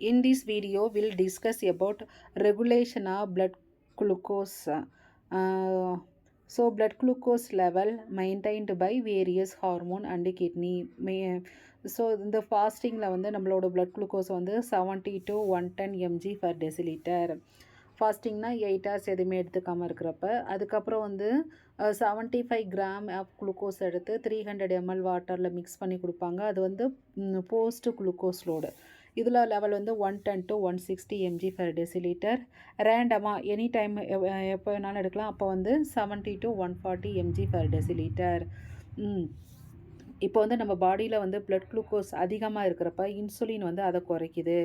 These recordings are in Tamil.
In this video, we'll discuss about regulation of blood glucose. Blood glucose level maintained by various hormone and kidney. So, இந்த ஃபாஸ்டிங்கில் வந்து நம்மளோட blood glucose வந்து 70 to 110 mg per deciliter. ஃபாஸ்டிங்னா 8 hours எதுவுமே எடுத்துக்காமல் இருக்கிறப்ப அதுக்கப்புறம் வந்து 75 கிராம் ஆஃப் குளுக்கோஸ் எடுத்து 300 ml வாட்டரில் மிக்ஸ் பண்ணி கொடுப்பாங்க. அது வந்து போஸ்ட் குளுக்கோஸ் லோடு. இதில் லெவல் வந்து 110 to 160 mg per deciliter. ரேண்டமாக எனி டைம் எப்போ வேணாலும் எடுக்கலாம். அப்போ வந்து 70 to 140 mg per deciliter. இப்போ வந்து நம்ம பாடியில் வந்து blood glucose அதிகமாக இருக்கிறப்ப இன்சுலின் வந்து அதை குறைக்குது.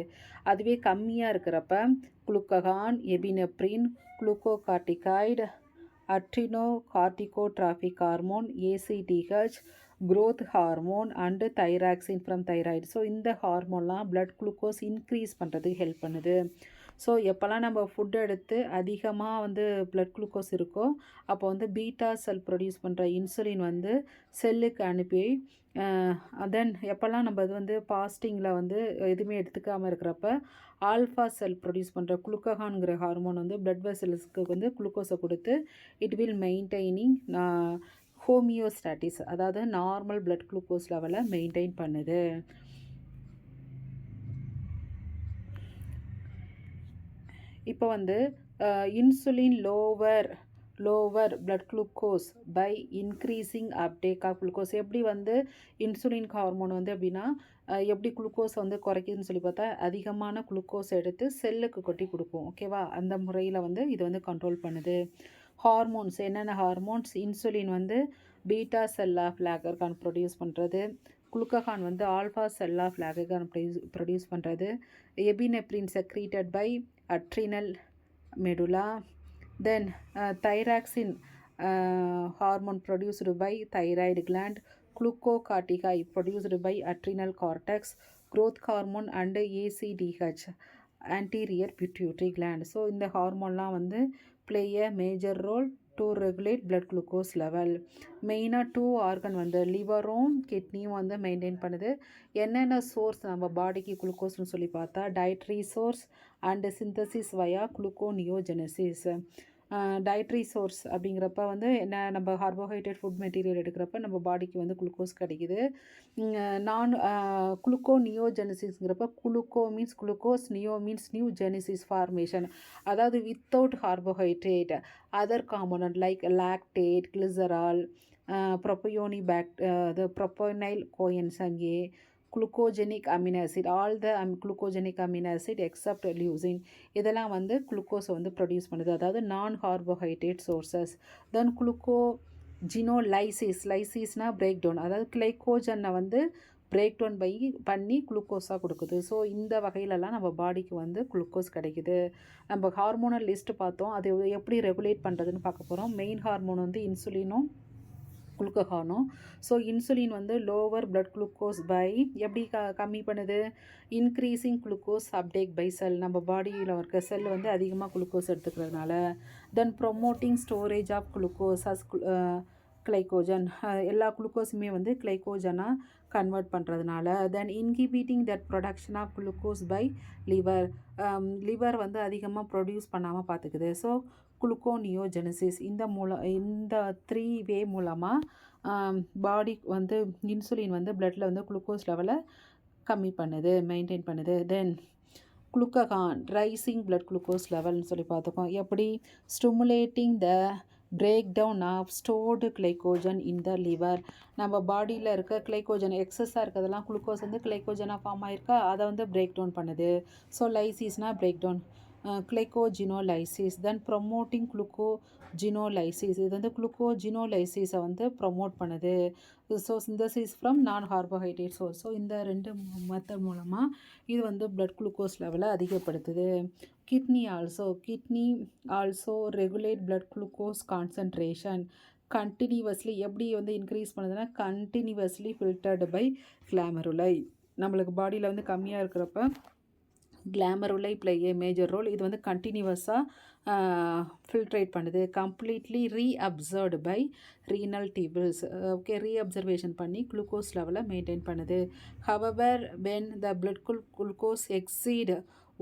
அதுவே கம்மியாக இருக்கிறப்ப glucagon, epinephrine, glucocorticoid, adrenocorticotropic hormone, ACTH, growth hormone and thyroxine from thyroid. So இந்த ஹார்மோன்லாம் blood glucose இன்க்ரீஸ் பண்ணுறதுக்கு ஹெல்ப் பண்ணுது. ஸோ எப்போல்லாம் நம்ம ஃபுட் எடுத்து அதிகமாக வந்து blood glucose இருக்கோ அப்போ வந்து பீட்டா செல் ப்ரொடியூஸ் பண்ணுற இன்சுலின் வந்து செல்லுக்கு அனுப்பி தென் எப்போல்லாம் நம்ம இது வந்து ஃபாஸ்டிங்கில் வந்து எதுவுமே எடுத்துக்காமல் இருக்கிறப்ப ஆல்ஃபா செல் ப்ரொடியூஸ் பண்ணுற குளுக்ககான்கிற ஹார்மோன் வந்து blood வெசல்ஸ்க்கு வந்து குளுக்கோஸை கொடுத்து இட் வில் மெயின்டைனிங் ஹோமியோஸ்டாட்டிஸ், அதாவது நார்மல் blood glucose லெவலை மெயின்டைன் பண்ணுது. இப்போ வந்து insulin lower blood glucose by increasing uptake of glucose. எப்படி வந்து இன்சுலின் ஹார்மோன் வந்து அப்படின்னா எப்படி குளுக்கோஸ் வந்து குறைக்குதுன்னு சொல்லி பார்த்தா அதிகமான குளுக்கோஸ் எடுத்து செல்லுக்கு கொட்டி கொடுக்கும். ஓகேவா? அந்த முறையில் வந்து இது வந்து கண்ட்ரோல் பண்ணுது. ஹார்மோன்ஸ் என்னென்ன ஹார்மோன்ஸ்? இன்சுலின் வந்து பீட்டா செல் ஆஃப் லாகர்கான் ப்ரொடியூஸ் பண்ணுறது, குளுக்ககான் வந்து ஆல்ஃபா செல் ஆஃப் லாகர்கான் ப்ரொடியூஸ் பண்ணுறது, epinephrine secreted by adrenal medulla, then thyroxine hormone produced by thyroid gland, glucocorticoid produced by adrenal cortex, growth hormone and ACTH anterior pituitary gland. So இந்த ஹார்மோன்லாம் வந்து play a major role to regulate blood glucose level. மெயினாக 2 ஆர்கன் வந்து லிவரும் கிட்னியும் வந்து மெயின்டைன் பண்ணுது. என்னென்ன சோர்ஸ் நம்ம பாடிக்கு குளுக்கோஸ்னு சொல்லி பார்த்தா dietary source and synthesis via gluconeogenesis. Dietary source அப்படிங்கிறப்ப வந்து என்ன, நம்ம கார்போஹைட்ரேட் ஃபுட் மெட்டீரியல் எடுக்கிறப்ப நம்ம பாடிக்கு வந்து குளுக்கோஸ் கிடைக்குது. நான் குளுக்கோனியோஜெனசிஸ்ங்கிறப்ப gluco means glucose, neo means new genesis formation, அதாவது without carbohydrate other component like lactate, glycerol, propionyl coenzyme A, glucogenic amino acid, all the glucogenic amino acid except leucine, இதெல்லாம் வந்து குளுக்கோஸை வந்து ப்ரொடியூஸ் பண்ணுது, அதாவது நான் கார்போஹைட்ரேட் சோர்சஸ். தென் லைசிஸ்னால் பிரேக் டவுன், அதாவது கிளைக்கோஜனை வந்து பிரேக் டவுன் பண்ணி குளுக்கோஸாக கொடுக்குது. ஸோ இந்த வகையிலலாம் நம்ம பாடிக்கு வந்து குளுக்கோஸ் கிடைக்குது. நம்ம ஹார்மோனல் லிஸ்ட் பார்த்தோம், அது எப்படி ரெகுலேட் பண்ணுறதுன்னு பார்க்க போகிறோம். மெயின் ஹார்மோன் வந்து இன்சுலினும் குளுக்ககானும். ஸோ இன்சுலின் வந்து லோவர் blood glucose பை எப்படி கம்மி பண்ணுது? Increasing glucose uptake by cell, நம்ம பாடியில் இருக்க செல் வந்து அதிகமாக குளுக்கோஸ் எடுத்துக்கிறதுனால. Then promoting storage of glucose as glycogen, எல்லா குளுக்கோஸுமே வந்து கிளைக்கோஜனாக கன்வெர்ட் பண்ணுறதுனால. Then inhibiting that production of glucose by liver வந்து அதிகமாக ப்ரொடியூஸ் பண்ணாமல் பார்த்துக்குது. ஸோ குளுக்கோனியோஜெனசிஸ் இந்த 3 வே மூலமாக பாடி வந்து இன்சுலின் வந்து பிளட்டில் வந்து குளுக்கோஸ் லெவலை கம்மி பண்ணுது, மெயின்டைன் பண்ணுது. Then glucagon raising blood glucose லெவல்னு சொல்லி பார்த்துக்கோம். எப்படி? Stimulating the break down of stored glycogen in the liver. நம்ம பாடியில் இருக்க கிளைக்கோஜன் எக்ஸஸாக இருக்கிறதெல்லாம் குளுக்கோஸ் வந்து கிளைக்கோஜனாக ஃபார்ம் ஆயிருக்கா, அதை வந்து பிரேக் டவுன் பண்ணுது. ஸோ லைசிஸ்னால் break down, glycogenolysis. Then promoting glycogenolysis, இது வந்து குளுக்கோஜினோலைசிஸை வந்து ப்ரொமோட் பண்ணுது. So synthesis from non carbohydrate source. So இந்த 2 மெத்தட் மூலமாக இது வந்து blood glucose லெவலை அதிகப்படுத்துது. Kidney also regulate blood glucose concentration continuously. எப்படி வந்து இன்க்ரீஸ் பண்ணுதுன்னா கண்டினியூவஸ்லி ஃபில்டர்டு பை கிளாமருலை. நம்மளுக்கு பாடியில் வந்து கம்மியாக இருக்கிறப்ப கிளாமருலை ப்ளே ஏ மேஜர் ரோல். இது வந்து கண்டினியூவஸாக ஃபில்ட்ரேட் பண்ணுது. Completely reabsorbed by renal tubules. Okay, reabsorption பண்ணி குளுக்கோஸ் லெவலை மெயின்டைன் பண்ணுது. However when the blood glucose exceed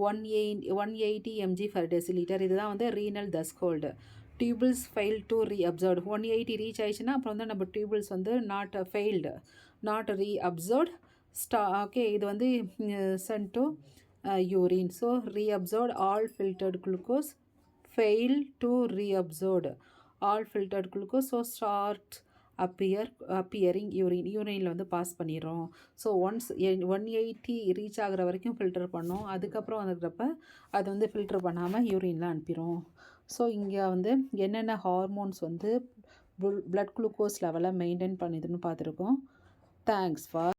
180 mg per deciliter, இதுதான் வந்து renal threshold. Tubules fail to reabsorbed. 180 reach ஆயிடுச்சுன்னா அப்புறம் வந்து நம்ம டியூபிள்ஸ் வந்து not failed, not reabsorbed. Okay, இது வந்து sent to urine. So reabsorbed all filtered glucose, fail to reabsorb all filtered glucose, so start appearing யூரினில் வந்து பாஸ் பண்ணிடுறோம். ஸோ ஒன்ஸ் 180 ரீச் ஆகிற வரைக்கும் ஃபில்டர் பண்ணோம். அதுக்கப்புறம் வந்துக்கிறப்ப அது வந்து ஃபில்டர் பண்ணாமல் யூரினில் அனுப்பிடும். ஸோ இங்கே வந்து என்னென்ன ஹார்மோன்ஸ் வந்து பிளட் குளுக்கோஸ் லெவலை மெயின்டைன் பண்ணுதுன்னு பார்த்துருக்கோம். Thanks for